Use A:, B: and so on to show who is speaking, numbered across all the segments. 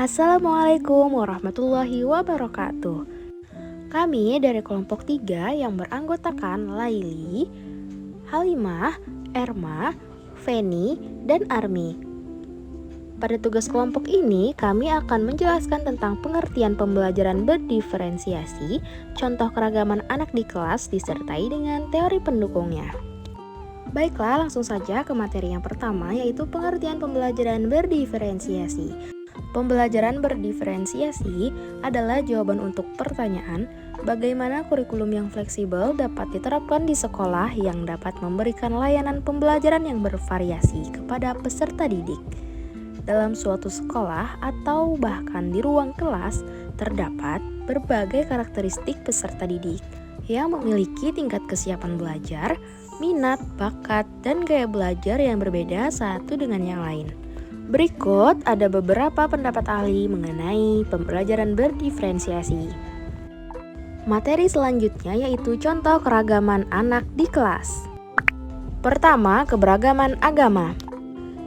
A: Assalamualaikum warahmatullahi wabarakatuh. Kami dari kelompok 3 yang beranggotakan Laili, Halimah, Erma, Feni, dan Armi. Pada tugas kelompok ini, kami akan menjelaskan tentang pengertian pembelajaran berdiferensiasi, contoh keragaman anak di kelas disertai dengan teori pendukungnya. Baiklah, langsung saja ke materi yang pertama, yaitu pengertian pembelajaran berdiferensiasi. Pembelajaran berdiferensiasi adalah jawaban untuk pertanyaan bagaimana kurikulum yang fleksibel dapat diterapkan di sekolah yang dapat memberikan layanan pembelajaran yang bervariasi kepada peserta didik. Dalam suatu sekolah atau bahkan di ruang kelas terdapat berbagai karakteristik peserta didik yang memiliki tingkat kesiapan belajar, minat, bakat, dan gaya belajar yang berbeda satu dengan yang lain. Berikut ada beberapa pendapat ahli mengenai pembelajaran berdiferensiasi. Materi selanjutnya yaitu contoh keragaman anak di kelas. Pertama, keberagaman agama.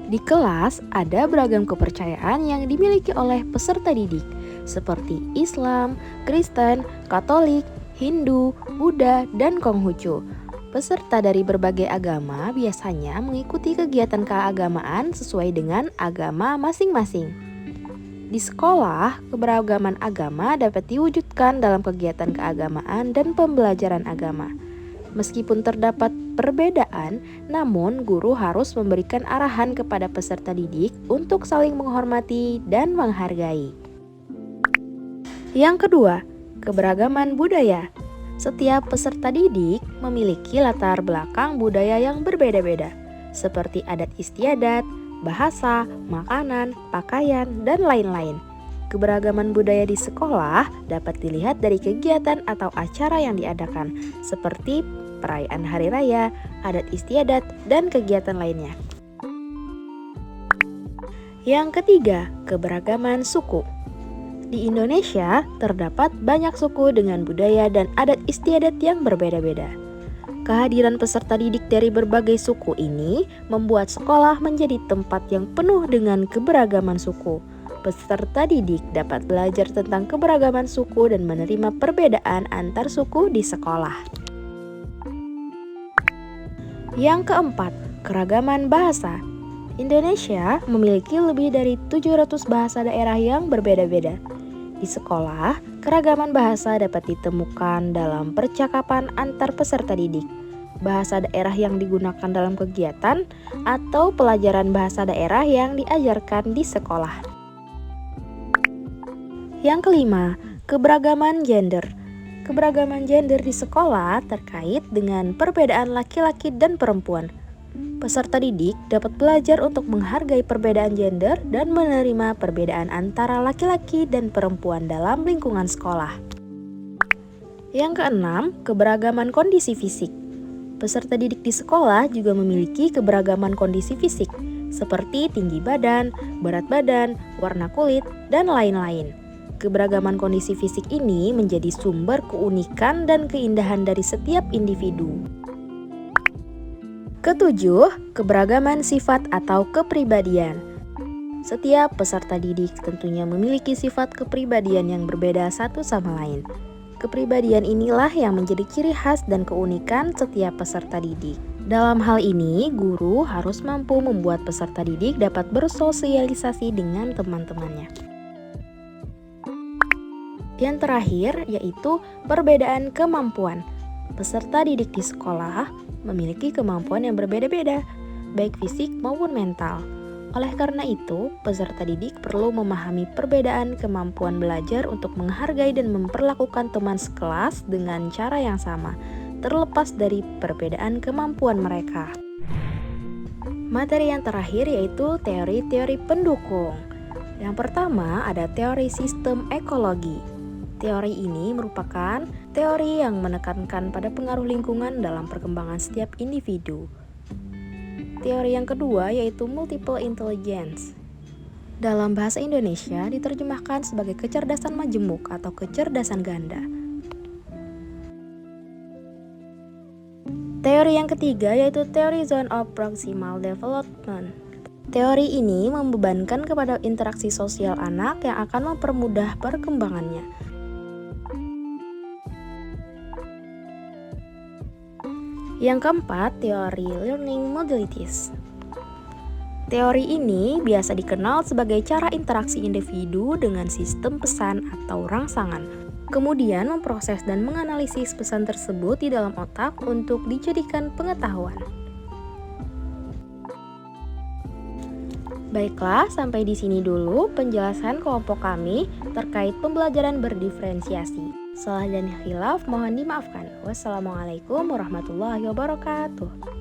A: Di kelas ada beragam kepercayaan yang dimiliki oleh peserta didik, seperti Islam, Kristen, Katolik, Hindu, Buddha, dan Konghucu. Peserta dari berbagai agama biasanya mengikuti kegiatan keagamaan sesuai dengan agama masing-masing. Di sekolah, keberagaman agama dapat diwujudkan dalam kegiatan keagamaan dan pembelajaran agama. Meskipun terdapat perbedaan, namun guru harus memberikan arahan kepada peserta didik untuk saling menghormati dan menghargai. Yang kedua, keberagaman budaya. Setiap peserta didik memiliki latar belakang budaya yang berbeda-beda, seperti adat istiadat, bahasa, makanan, pakaian, dan lain-lain. Keberagaman budaya di sekolah dapat dilihat dari kegiatan atau acara yang diadakan, seperti perayaan hari raya, adat istiadat, dan kegiatan lainnya. Yang ketiga, keberagaman suku. Di Indonesia, terdapat banyak suku dengan budaya dan adat istiadat yang berbeda-beda. Kehadiran peserta didik dari berbagai suku ini membuat sekolah menjadi tempat yang penuh dengan keberagaman suku. Peserta didik dapat belajar tentang keberagaman suku dan menerima perbedaan antar suku di sekolah. Yang keempat, keragaman bahasa. Indonesia memiliki lebih dari 700 bahasa daerah yang berbeda-beda. Di sekolah, keragaman bahasa dapat ditemukan dalam percakapan antar peserta didik, bahasa daerah yang digunakan dalam kegiatan, atau pelajaran bahasa daerah yang diajarkan di sekolah. Yang kelima, keberagaman gender. Keberagaman gender di sekolah terkait dengan perbedaan laki-laki dan perempuan. Peserta didik dapat belajar untuk menghargai perbedaan gender dan menerima perbedaan antara laki-laki dan perempuan dalam lingkungan sekolah. Yang keenam, keberagaman kondisi fisik. Peserta didik di sekolah juga memiliki keberagaman kondisi fisik, seperti tinggi badan, berat badan, warna kulit, dan lain-lain. Keberagaman kondisi fisik ini menjadi sumber keunikan dan keindahan dari setiap individu. Ketujuh, keberagaman sifat atau kepribadian. Setiap peserta didik tentunya memiliki sifat kepribadian yang berbeda satu sama lain. Kepribadian inilah yang menjadi ciri khas dan keunikan setiap peserta didik. Dalam hal ini, guru harus mampu membuat peserta didik dapat bersosialisasi dengan teman-temannya. Yang terakhir yaitu perbedaan kemampuan. Peserta didik di sekolah memiliki kemampuan yang berbeda-beda, baik fisik maupun mental. Oleh karena itu, peserta didik perlu memahami perbedaan kemampuan belajar untuk menghargai dan memperlakukan teman sekelas dengan cara yang sama, terlepas dari perbedaan kemampuan mereka. Materi yang terakhir yaitu teori-teori pendukung. Yang pertama ada teori sistem ekologi. Teori ini merupakan teori yang menekankan pada pengaruh lingkungan dalam perkembangan setiap individu. Teori yang kedua yaitu multiple intelligence. Dalam bahasa Indonesia diterjemahkan sebagai kecerdasan majemuk atau kecerdasan ganda. Teori yang ketiga yaitu teori zone of proximal development. Teori ini membebankan kepada interaksi sosial anak yang akan mempermudah perkembangannya. Yang keempat, teori learning modalities. Teori ini biasa dikenal sebagai cara interaksi individu dengan sistem pesan atau rangsangan. Kemudian memproses dan menganalisis pesan tersebut di dalam otak untuk dijadikan pengetahuan. Baiklah, sampai di sini dulu penjelasan kelompok kami terkait pembelajaran berdiferensiasi. Salah dan khilaf mohon dimaafkan. Wassalamualaikum warahmatullahi wabarakatuh.